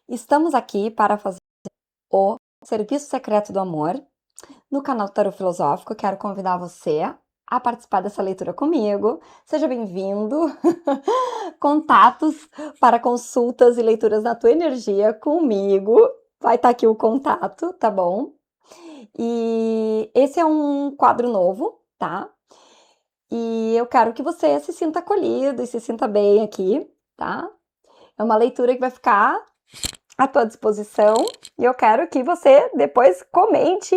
Estamos aqui para fazer o Serviço Secreto do Amor no canal Tarot Filosófico. Quero convidar você a participar dessa leitura comigo. Seja bem-vindo. Contatos para consultas e leituras na tua energia comigo. Vai estar aqui o contato, tá bom? E esse é um quadro novo, tá? E eu quero que você se sinta acolhido e se sinta bem aqui, tá? É uma leitura que vai ficar à tua disposição e eu quero que você depois comente,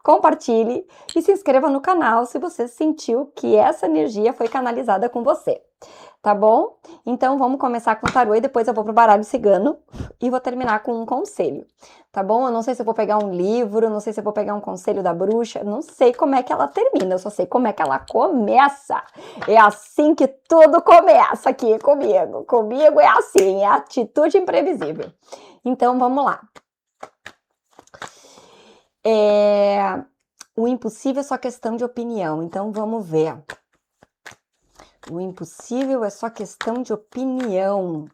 compartilhe e se inscreva no canal se você sentiu que essa energia foi canalizada com você, tá bom? Então vamos começar com o tarô e depois eu vou pro baralho cigano e vou terminar com um conselho, tá bom? Eu não sei se eu vou pegar um livro, não sei se eu vou pegar um conselho da bruxa, não sei como é que ela termina, eu só sei como é que ela começa. É assim que tudo começa aqui comigo. Comigo é assim, é atitude imprevisível. Então, vamos lá. O impossível é só questão de opinião. Então, vamos ver. O impossível é só questão de opinião.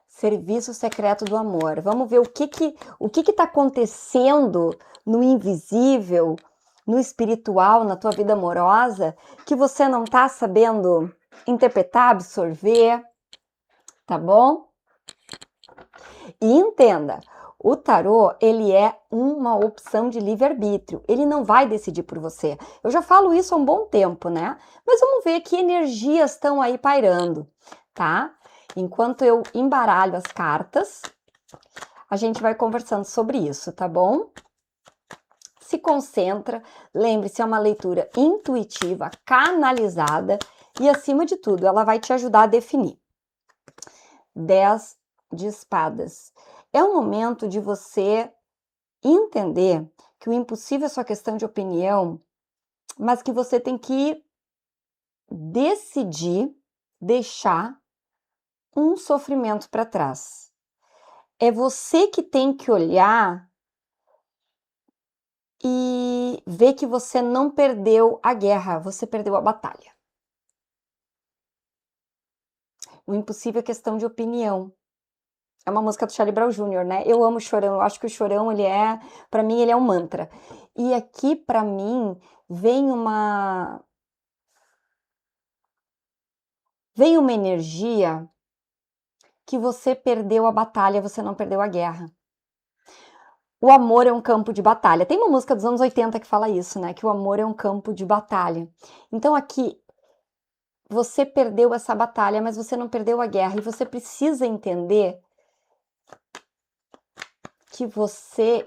Serviço secreto do amor. Vamos ver o que tá acontecendo no invisível, no espiritual, na tua vida amorosa, que você não tá sabendo interpretar, absorver, tá bom? E entenda, o tarô, ele é uma opção de livre-arbítrio, ele não vai decidir por você. Eu já falo isso há um bom tempo, né? Mas vamos ver que energias estão aí pairando, tá? Enquanto eu embaralho as cartas, a gente vai conversando sobre isso, tá bom? Se concentra, lembre-se, é uma leitura intuitiva, canalizada e, acima de tudo, ela vai te ajudar a definir. 10 de espadas. É um momento de você entender que o impossível é só questão de opinião, mas que você tem que decidir deixar um sofrimento para trás. É você que tem que olhar e ver que você não perdeu a guerra, você perdeu a batalha. O impossível é questão de opinião. É uma música do Charlie Brown Jr., né? Eu amo o Chorão, eu acho que o Chorão, pra mim, ele é um mantra. E aqui, pra mim, vem uma energia que você perdeu a batalha, você não perdeu a guerra. O amor é um campo de batalha. Tem uma música dos anos 80 que fala isso, né? Que o amor é um campo de batalha. Então aqui, você perdeu essa batalha, mas você não perdeu a guerra. E você precisa entender que você...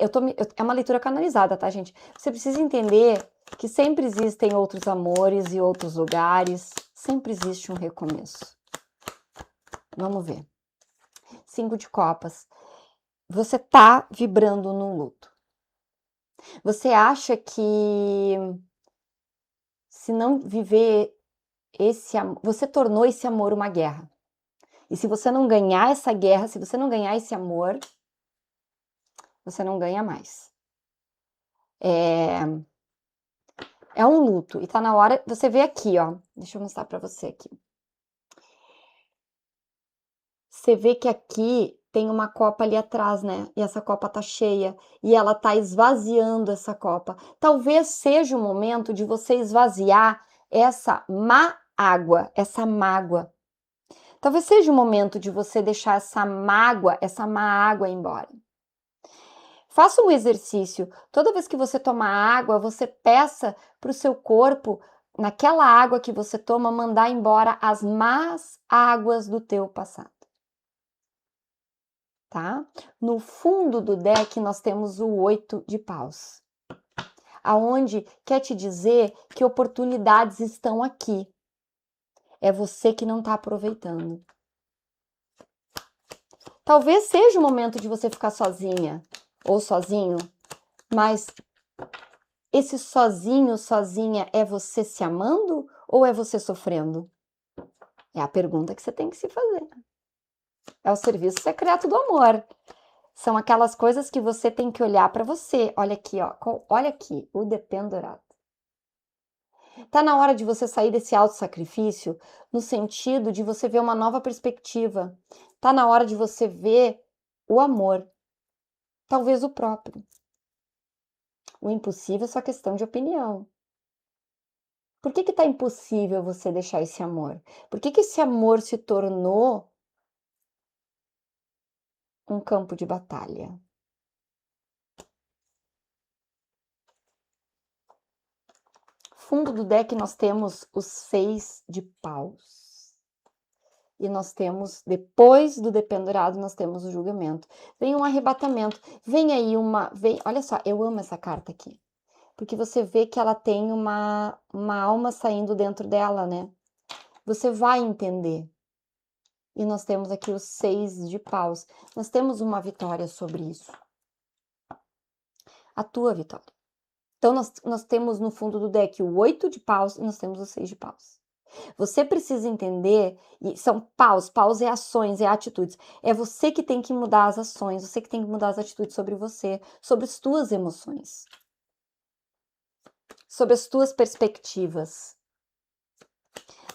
é uma leitura canalizada, tá, gente? Você precisa entender que sempre existem outros amores e outros lugares. Sempre existe um recomeço. Vamos ver. 5 de copas. Você tá vibrando no luto. Você acha que se não viver esse amor, você tornou esse amor uma guerra. E se você não ganhar essa guerra, se você não ganhar esse amor, você não ganha mais. É um luto. E tá na hora, você vê aqui, ó. Deixa eu mostrar pra você aqui. Você vê que aqui tem uma copa ali atrás, né? E essa copa tá cheia. E ela tá esvaziando essa copa. Talvez seja o momento de você esvaziar essa má água, essa mágoa. Talvez seja o momento de você deixar essa mágoa, essa má água embora. Faça um exercício. Toda vez que você tomar água, você peça para o seu corpo, naquela água que você toma, mandar embora as más águas do teu passado. Tá? No fundo do deck nós temos o 8 de paus, aonde quer te dizer que oportunidades estão aqui. É você que não está aproveitando. Talvez seja o momento de você ficar sozinha ou sozinho, mas esse sozinho, sozinha, é você se amando ou é você sofrendo? É a pergunta que você tem que se fazer. É o serviço secreto do amor. São aquelas coisas que você tem que olhar para você. Olha aqui, ó. Olha aqui, o dependurado. Tá na hora de você sair desse autossacrifício no sentido de você ver uma nova perspectiva, Tá na hora de você ver o amor, talvez o próprio. O impossível é só questão de opinião. Por que tá impossível você deixar esse amor? Por que esse amor se tornou um campo de batalha? Fundo do deck nós temos os 6 de paus. E nós temos, depois do dependurado, nós temos o julgamento. Vem um arrebatamento. Vem aí olha só, eu amo essa carta aqui. Porque você vê que ela tem uma alma saindo dentro dela, né? Você vai entender. E nós temos aqui os 6 de paus. Nós temos uma vitória sobre isso. A tua vitória. Então, nós temos no fundo do deck o 8 de paus e nós temos o 6 de paus. Você precisa entender, e são paus é ações, é atitudes. É você que tem que mudar as ações, você que tem que mudar as atitudes sobre você, sobre as tuas emoções, sobre as tuas perspectivas.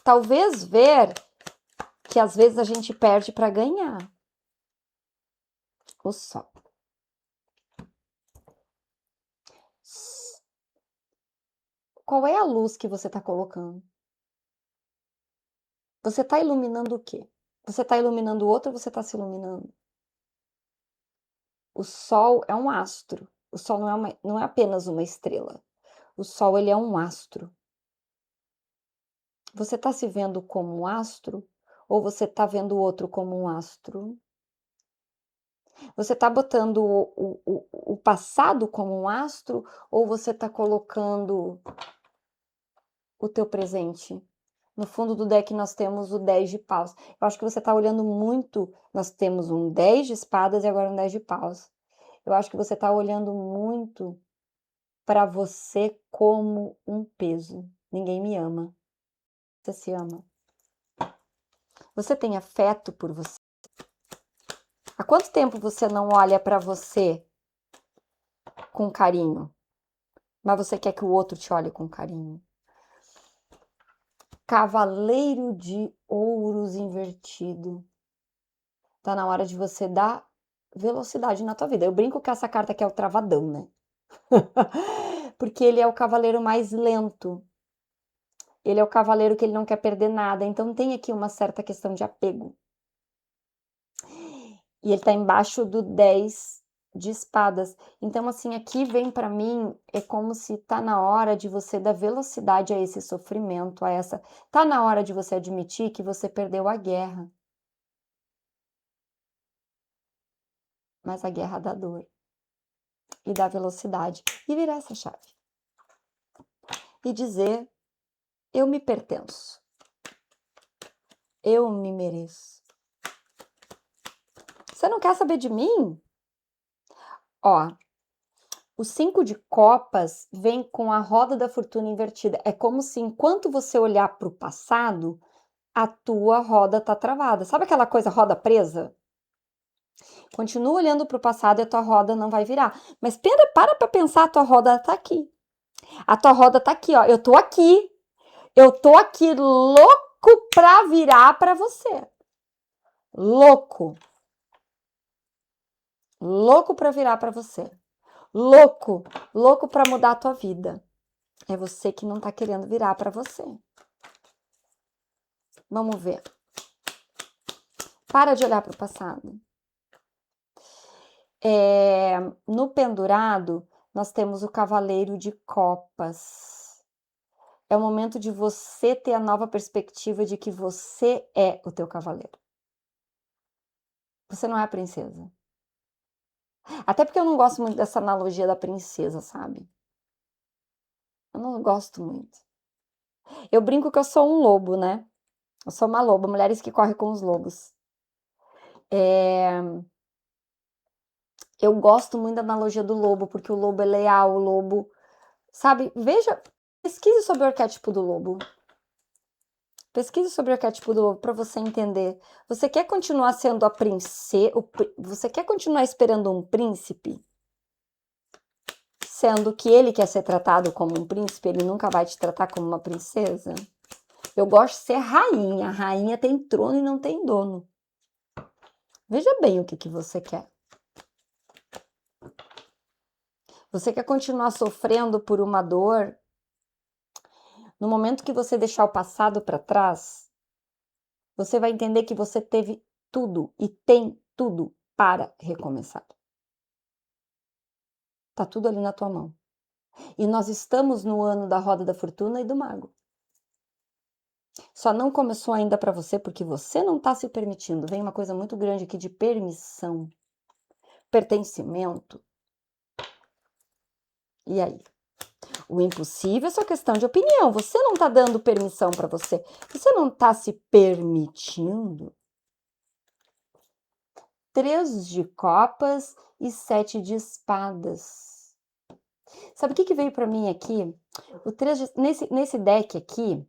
Talvez ver que às vezes a gente perde para ganhar. O sol. Qual é a luz que você está colocando? Você está iluminando o quê? Você está iluminando o outro ou você está se iluminando? O sol é um astro. O sol não é apenas uma estrela. O sol, ele é um astro. Você está se vendo como um astro ou você está vendo o outro como um astro? Você está botando o passado como um astro ou você está colocando o teu presente? No fundo do deck nós temos o 10 de paus. Eu acho que você está olhando muito. Nós temos um 10 de espadas e agora um 10 de paus. Eu acho que você está olhando muito para você como um peso. Ninguém me ama. Você se ama. Você tem afeto por você? Há quanto tempo você não olha para você com carinho? Mas você quer que o outro te olhe com carinho? Cavaleiro de ouros invertido. Tá na hora de você dar velocidade na tua vida. Eu brinco que essa carta aqui é o travadão, né? Porque ele é o cavaleiro mais lento. Ele é o cavaleiro que ele não quer perder nada. Então tem aqui uma certa questão de apego. E ele tá embaixo do 10 de espadas. Então, assim, aqui vem para mim, é como se tá na hora de você dar velocidade a esse sofrimento, a essa... Tá na hora de você admitir que você perdeu a guerra. Mas a guerra dá dor. E dá velocidade. E virar essa chave. E dizer, eu me pertenço. Eu me mereço. Você não quer saber de mim? Ó, o 5 de copas vem com a roda da fortuna invertida. É como se enquanto você olhar para o passado, a tua roda tá travada. Sabe aquela coisa roda presa? Continua olhando para o passado e a tua roda não vai virar. Mas para pensar, a tua roda tá aqui. A tua roda tá aqui, ó. Eu tô aqui. Eu tô aqui louco pra virar para você. Louco. Louco para virar para você. Louco. Louco para mudar a tua vida. É você que não tá querendo virar para você. Vamos ver. Para de olhar para o passado. No pendurado, nós temos o cavaleiro de copas. É o momento de você ter a nova perspectiva de que você é o teu cavaleiro. Você não é a princesa. Até porque eu não gosto muito dessa analogia da princesa, sabe? Eu não gosto muito. Eu brinco que eu sou um lobo, né? Eu sou uma loba, mulheres que correm com os lobos. Eu gosto muito da analogia do lobo, porque o lobo é leal, o lobo... Sabe, pesquise sobre o arquétipo do lobo. Pesquise sobre o arquétipo do lobo para você entender. Você quer continuar sendo a princesa? Você quer continuar esperando um príncipe? Sendo que ele quer ser tratado como um príncipe, ele nunca vai te tratar como uma princesa? Eu gosto de ser rainha. A rainha tem trono e não tem dono. Veja bem o que você quer. Você quer continuar sofrendo por uma dor? No momento que você deixar o passado para trás, você vai entender que você teve tudo e tem tudo para recomeçar. Tá tudo ali na tua mão. E nós estamos no ano da roda da fortuna e do mago. Só não começou ainda para você porque você não está se permitindo. Vem uma coisa muito grande aqui de permissão, pertencimento. E aí? O impossível é só questão de opinião. Você não está dando permissão para você. Você não está se permitindo. 3 de copas e 7 de espadas. Sabe o que veio para mim aqui? Nesse deck aqui,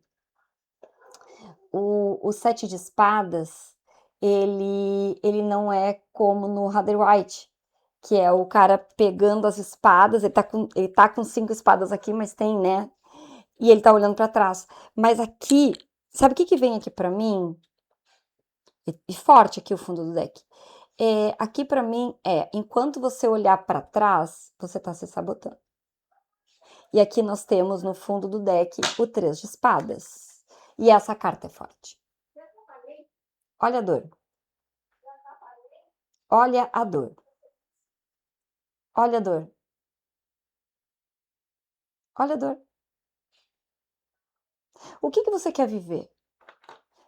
o 7 de espadas, ele não é como no Rider White, que é o cara pegando as espadas, ele tá com 5 espadas aqui, mas tem, né? E ele tá olhando para trás. Mas aqui, sabe o que vem aqui para mim? E forte aqui o fundo do deck. Aqui para mim enquanto você olhar para trás, você tá se sabotando. E aqui nós temos no fundo do deck o 3 de espadas. E essa carta é forte. Olha a dor. Olha a dor. Olha a dor. Olha a dor. O que você quer viver?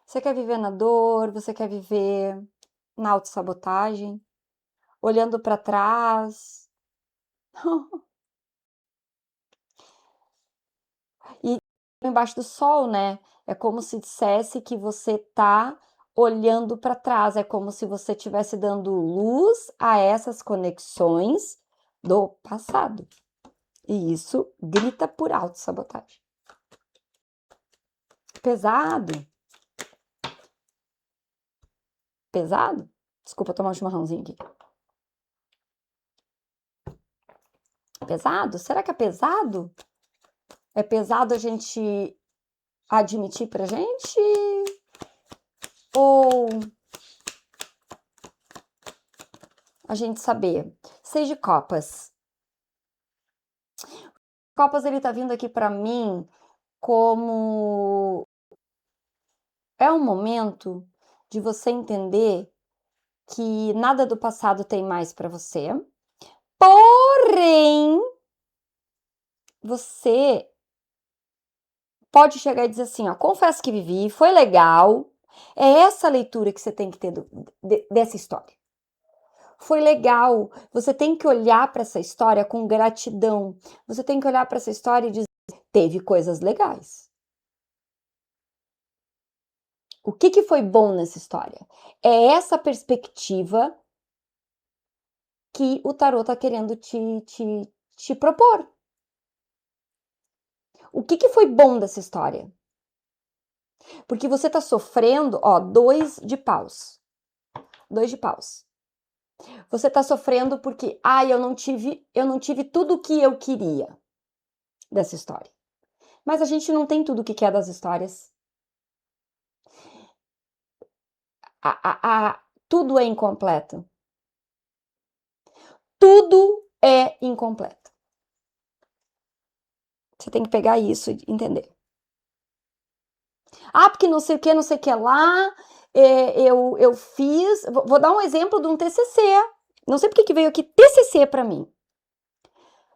Você quer viver na dor? Você quer viver na autossabotagem? Olhando para trás? E embaixo do sol, né? É como se dissesse que você tá olhando para trás, é como se você estivesse dando luz a essas conexões do passado. E isso grita por autossabotagem. Pesado. Pesado? Desculpa tomar um chimarrãozinho aqui. Pesado? Será que é pesado? É pesado a gente admitir pra gente? Ou a gente saber? 6 de copas. Copas, ele tá vindo aqui pra mim como é um momento de você entender que nada do passado tem mais pra você. Porém, você pode chegar e dizer assim, ó, confesso que vivi, foi legal. É essa leitura que você tem que ter dessa história. Foi legal. Você tem que olhar para essa história com gratidão. Você tem que olhar para essa história e dizer, teve coisas legais. O que foi bom nessa história? É essa perspectiva que o tarô tá querendo te propor. O que foi bom dessa história? Porque você tá sofrendo, ó, 2 de paus. 2 de paus. Você tá sofrendo porque, eu não tive tudo o que eu queria dessa história. Mas a gente não tem tudo o que quer das histórias. Tudo é incompleto. Tudo é incompleto. Você tem que pegar isso e entender. Porque não sei o que, não sei o que lá, eu fiz... Vou dar um exemplo de um TCC. Não sei por que veio aqui TCC para mim.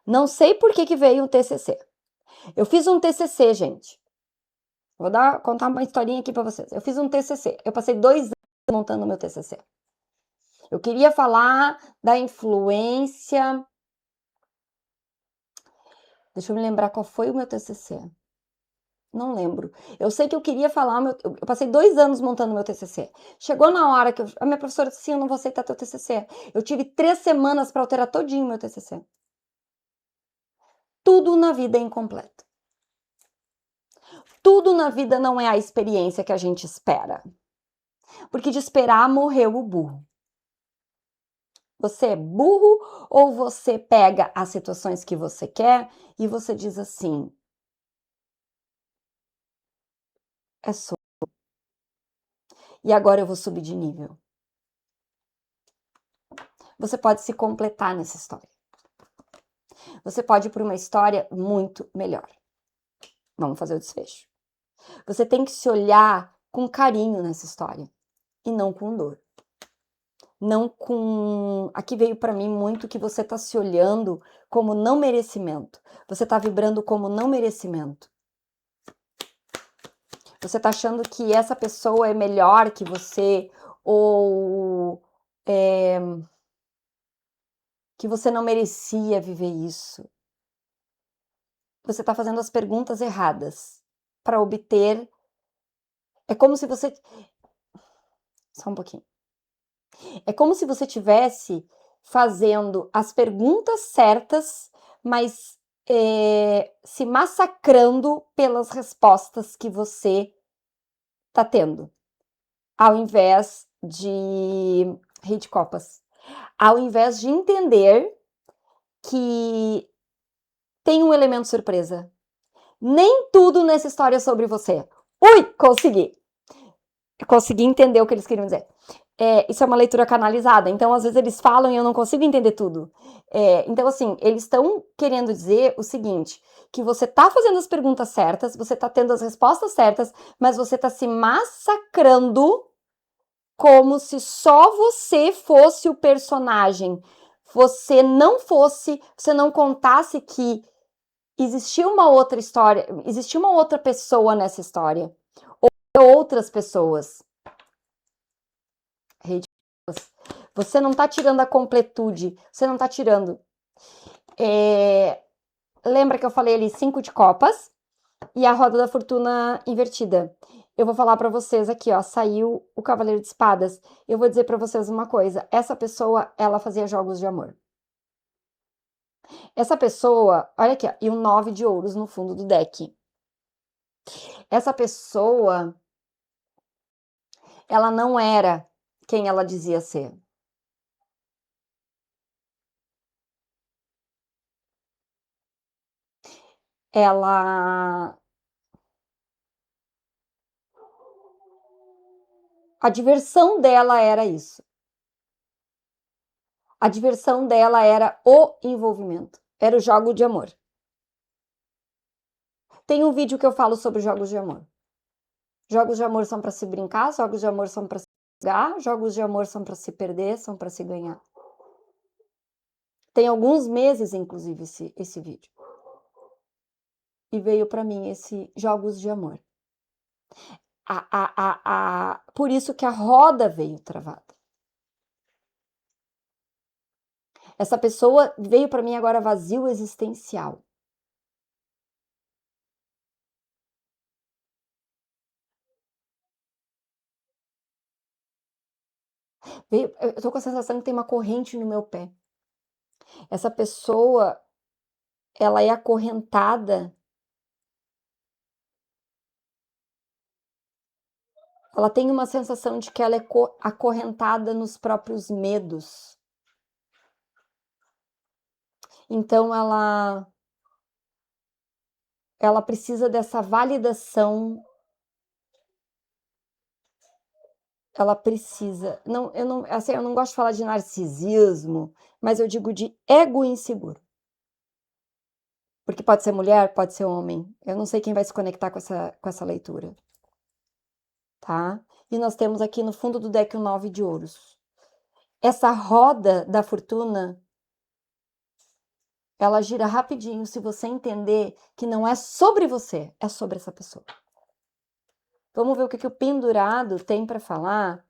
Não sei por que veio um TCC. Eu fiz um TCC, gente. Vou contar uma historinha aqui para vocês. Eu fiz um TCC. Eu passei 2 anos montando o meu TCC. Eu queria falar da influência... Deixa eu me lembrar qual foi o meu TCC. Não lembro. Eu sei que eu queria falar... Eu passei 2 anos montando meu TCC. Chegou na hora que a minha professora disse assim, eu não vou aceitar teu TCC. Eu tive 3 semanas para alterar todinho o meu TCC. Tudo na vida é incompleto. Tudo na vida não é a experiência que a gente espera. Porque de esperar morreu o burro. Você é burro ou você pega as situações que você quer e você diz assim, é só. E agora eu vou subir de nível. você pode se completar nessa história. Você pode ir para uma história muito melhor. Vamos fazer o desfecho. Você tem que se olhar com carinho nessa história e não com dor. Não com... Aqui veio para mim muito que você está se olhando como não merecimento. Você está vibrando como não merecimento. Você está achando que essa pessoa é melhor que você ou que você não merecia viver isso. Você está fazendo as perguntas erradas para obter. É como se você... Só um pouquinho. É como se você tivesse fazendo as perguntas certas, mas se massacrando pelas respostas que você está tendo. Ao invés de... Rei de copas. Ao invés de entender que tem um elemento surpresa. Nem tudo nessa história é sobre você. Ui, consegui! Consegui entender o que eles queriam dizer. Isso é uma leitura canalizada, então às vezes eles falam e eu não consigo entender tudo. Então, assim, eles estão querendo dizer o seguinte, que você tá fazendo as perguntas certas, você tá tendo as respostas certas, mas você tá se massacrando como se só você fosse o personagem. Você não contasse que existia uma outra história, existia uma outra pessoa nessa história. Ou outras pessoas. Você não tá tirando a completude, você não tá tirando. Lembra que eu falei ali 5 de copas e a roda da fortuna invertida. Eu vou falar para vocês aqui, ó, saiu o cavaleiro de espadas. Eu vou dizer para vocês uma coisa, essa pessoa, ela fazia jogos de amor. Essa pessoa, olha aqui, ó, e um 9 de ouros no fundo do deck. Essa pessoa, ela não era quem ela dizia ser. A diversão dela era isso. A diversão dela era o envolvimento. Era o jogo de amor. Tem um vídeo que eu falo sobre jogos de amor. Jogos de amor são para se brincar, jogos de amor são para se jogar, jogos de amor são para se perder, são para se ganhar. Tem alguns meses, inclusive, esse vídeo. E veio para mim esse jogos de amor. Por isso que a roda veio travada. Essa pessoa veio para mim agora vazio existencial. Eu tô com a sensação que tem uma corrente no meu pé. Essa pessoa, ela é acorrentada. Ela tem uma sensação de que ela é acorrentada nos próprios medos. Então ela precisa dessa validação. Ela precisa. Não, eu não gosto de falar de narcisismo, mas eu digo de ego inseguro. Porque pode ser mulher, pode ser homem. Eu não sei quem vai se conectar com essa leitura. Tá? E nós temos aqui no fundo do deck o 9 de ouros. Essa roda da fortuna, ela gira rapidinho se você entender que não é sobre você, é sobre essa pessoa. Vamos ver o que o pendurado tem para falar.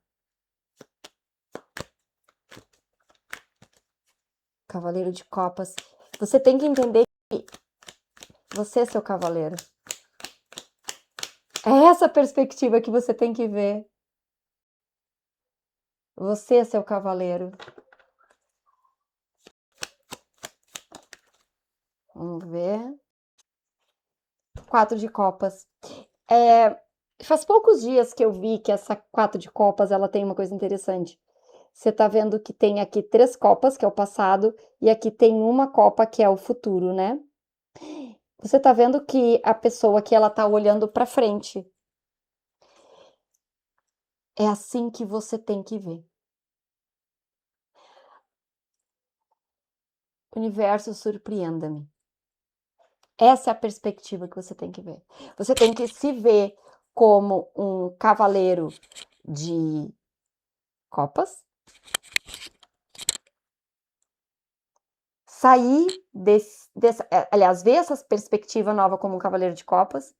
Cavaleiro de copas. Você tem que entender que você é seu cavaleiro. É essa perspectiva que você tem que ver. Você é seu cavaleiro. Vamos ver. 4 de copas. Faz poucos dias que eu vi que essa 4 de copas, ela tem uma coisa interessante. Você tá vendo que tem aqui 3 copas, que é o passado, e aqui tem uma copa, que é o futuro, né? Você tá vendo que a pessoa aqui, ela tá olhando para frente. É assim que você tem que ver. Universo, surpreenda-me. Essa é a perspectiva que você tem que ver. Você tem que se ver como um cavaleiro de copas. Sair aliás, ver essa perspectiva nova como um cavaleiro de copas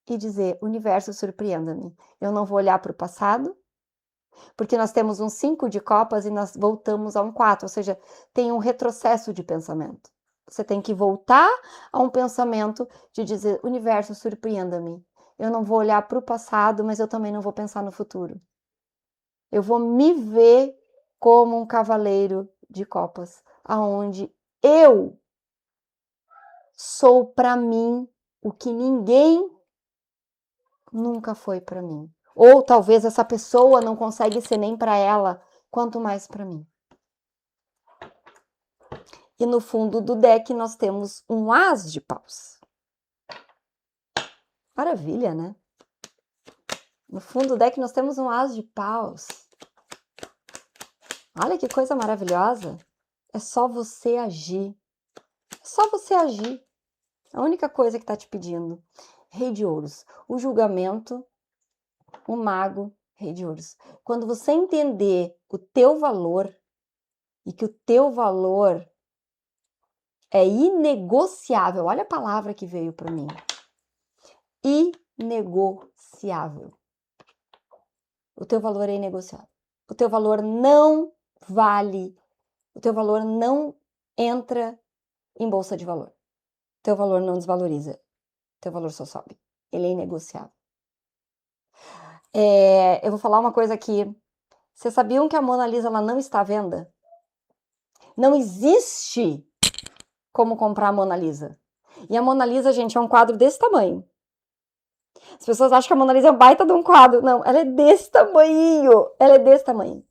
e dizer, universo, surpreenda-me. Eu não vou olhar para o passado, porque nós temos um 5 de copas e nós voltamos a um 4, ou seja, tem um retrocesso de pensamento. Você tem que voltar a um pensamento de dizer, universo, surpreenda-me. Eu não vou olhar para o passado, mas eu também não vou pensar no futuro. Eu vou me ver como um cavaleiro de copas, aonde eu sou para mim o que ninguém nunca foi para mim. Ou talvez essa pessoa não consegue ser nem para ela, quanto mais para mim. E no fundo do deck nós temos um as de paus. Maravilha, né? No fundo do deck nós temos um as de paus. Olha que coisa maravilhosa. É só você agir. É só você agir. A única coisa que está te pedindo. Rei de ouros. O julgamento, o mago, rei de ouros. Quando você entender o teu valor e que o teu valor é inegociável. Olha a palavra que veio para mim. Inegociável. O teu valor é inegociável. O teu valor não vale. O teu valor não entra em bolsa de valor. O teu valor não desvaloriza. O teu valor só sobe. Ele é inegociável. Eu vou falar uma coisa aqui. Vocês sabiam que a Mona Lisa ela não está à venda? Não existe como comprar a Mona Lisa. E a Mona Lisa, gente, é um quadro desse tamanho. As pessoas acham que a Mona Lisa é um baita de um quadro. Não, ela é desse tamanho. Ela é desse tamanho.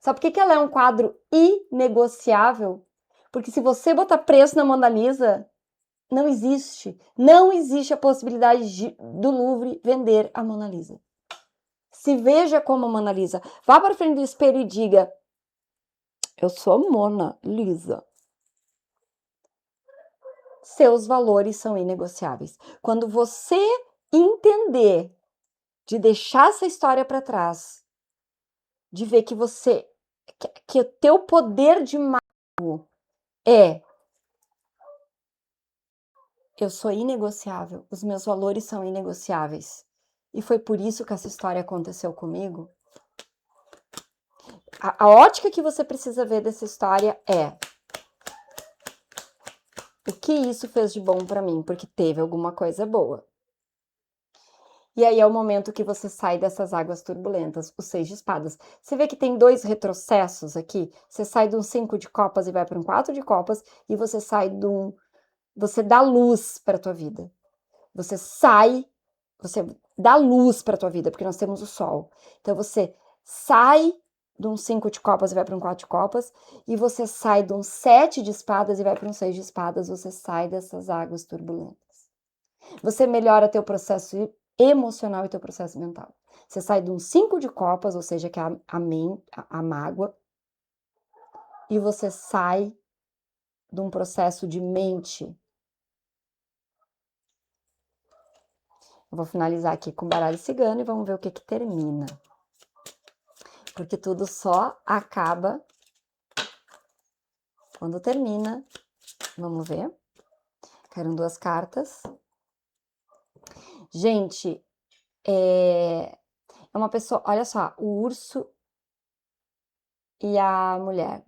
Sabe por que ela é um quadro inegociável? Porque se você botar preço na Mona Lisa, não existe. Não existe a possibilidade do Louvre vender a Mona Lisa. Se veja como a Mona Lisa. Vá para frente do espelho e diga, eu sou a Mona Lisa. Seus valores são inegociáveis. Quando você entender de deixar essa história para trás, de ver que que o teu poder de mago é eu sou inegociável, os meus valores são inegociáveis. E foi por isso que essa história aconteceu comigo. A ótica que você precisa ver dessa história é o que isso fez de bom para mim, porque teve alguma coisa boa. E aí é o momento que você sai dessas águas turbulentas, o 6 de espadas. Você vê que tem dois retrocessos aqui? Você sai de um 5 de copas e vai para um 4 de copas, e você sai de um... Você dá luz para a tua vida. Você dá luz para a tua vida, porque nós temos o sol. Então você sai de um 5 de copas e vai para um 4 de copas, e você sai de um 7 de espadas e vai para um 6 de espadas, você sai dessas águas turbulentas. Você melhora teu processo emocional e teu processo mental. Você sai de um 5 de copas, ou seja, que é a mágoa, e você sai de um processo de mente. Eu vou finalizar aqui com o baralho cigano e vamos ver o que termina. Porque tudo só acaba quando termina. Vamos ver. Caíram duas cartas. Gente, é uma pessoa... Olha só, o urso e a mulher.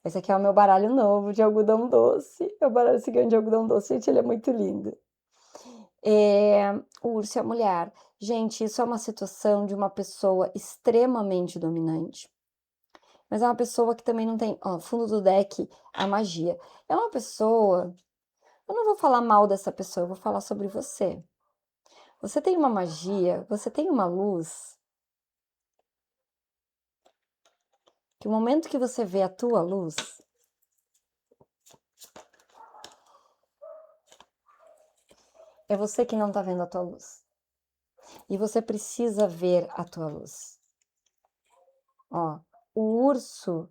Esse aqui é o meu baralho novo de algodão doce. É o baralho cigano de algodão doce. Gente, ele é muito lindo. O urso e a mulher. Gente, isso é uma situação de uma pessoa extremamente dominante. Mas é uma pessoa que também não tem... Ó, fundo do deck, a magia. É uma pessoa... Eu não vou falar mal dessa pessoa, eu vou falar sobre você. Você tem uma magia, você tem uma luz. Que o momento que você vê a tua luz... É você que não tá vendo a tua luz. E você precisa ver a tua luz. Ó, o urso,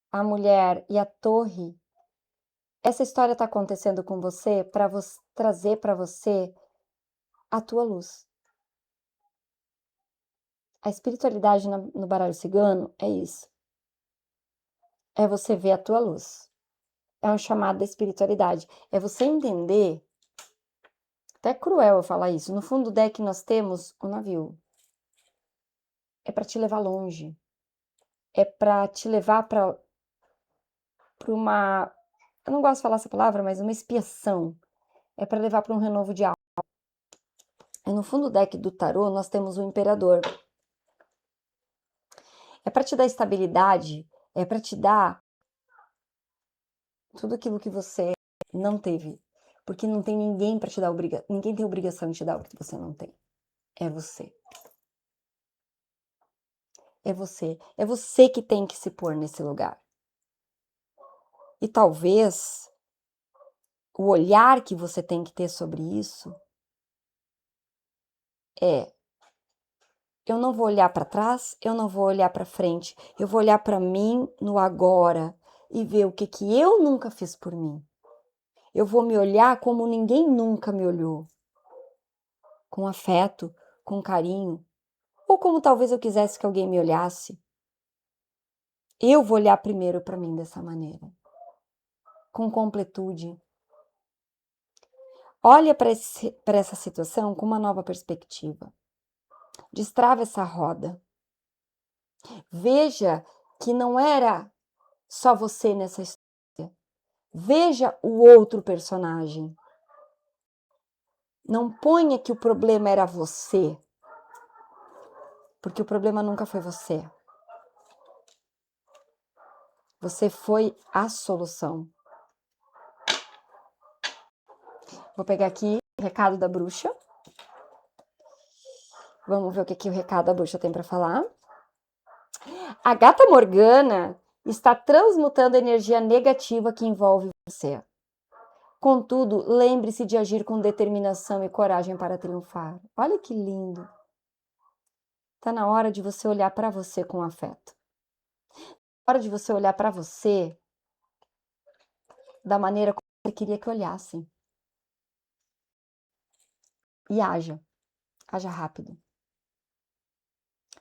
a mulher e a torre Essa história está acontecendo com você para trazer para você a tua luz. A espiritualidade no baralho cigano é isso. É você ver a tua luz. É um chamado da espiritualidade. É você entender. Até é cruel eu falar isso. No fundo do deck nós temos o navio. É para te levar longe. É para te levar para uma. Eu não gosto de falar essa palavra, mas uma expiação. É para levar para um renovo de alma. E no fundo do deck do tarô nós temos o imperador. É para te dar estabilidade. É para te dar tudo aquilo que você não teve. Porque não tem ninguém para te dar ninguém tem obrigação de te dar o que você não tem. É você. É você. É você que tem que se pôr nesse lugar. E talvez o olhar que você tem que ter sobre isso é: eu não vou olhar para trás, eu não vou olhar para frente, eu vou olhar para mim no agora e ver o que eu nunca fiz por mim. Eu vou me olhar como ninguém nunca me olhou. Com afeto, com carinho, ou como talvez eu quisesse que alguém me olhasse. Eu vou olhar primeiro para mim dessa maneira, com completude. Olha para essa situação com uma nova perspectiva. Destrava essa roda. Veja que não era só você nessa história. Veja o outro personagem. Não ponha que o problema era você, porque o problema nunca foi você. Você foi a solução. Vou pegar aqui o recado da bruxa. Vamos ver o que o recado da bruxa tem para falar. A gata Morgana está transmutando a energia negativa que envolve você. Contudo, lembre-se de agir com determinação e coragem para triunfar. Olha que lindo. Está na hora de você olhar para você com afeto. Na hora de você olhar para você da maneira como você queria que olhassem. E haja. Haja rápido.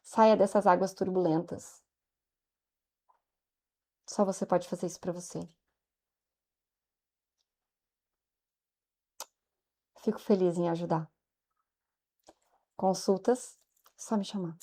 Saia dessas águas turbulentas. Só você pode fazer isso para você. Fico feliz em ajudar. Consultas, só me chamar.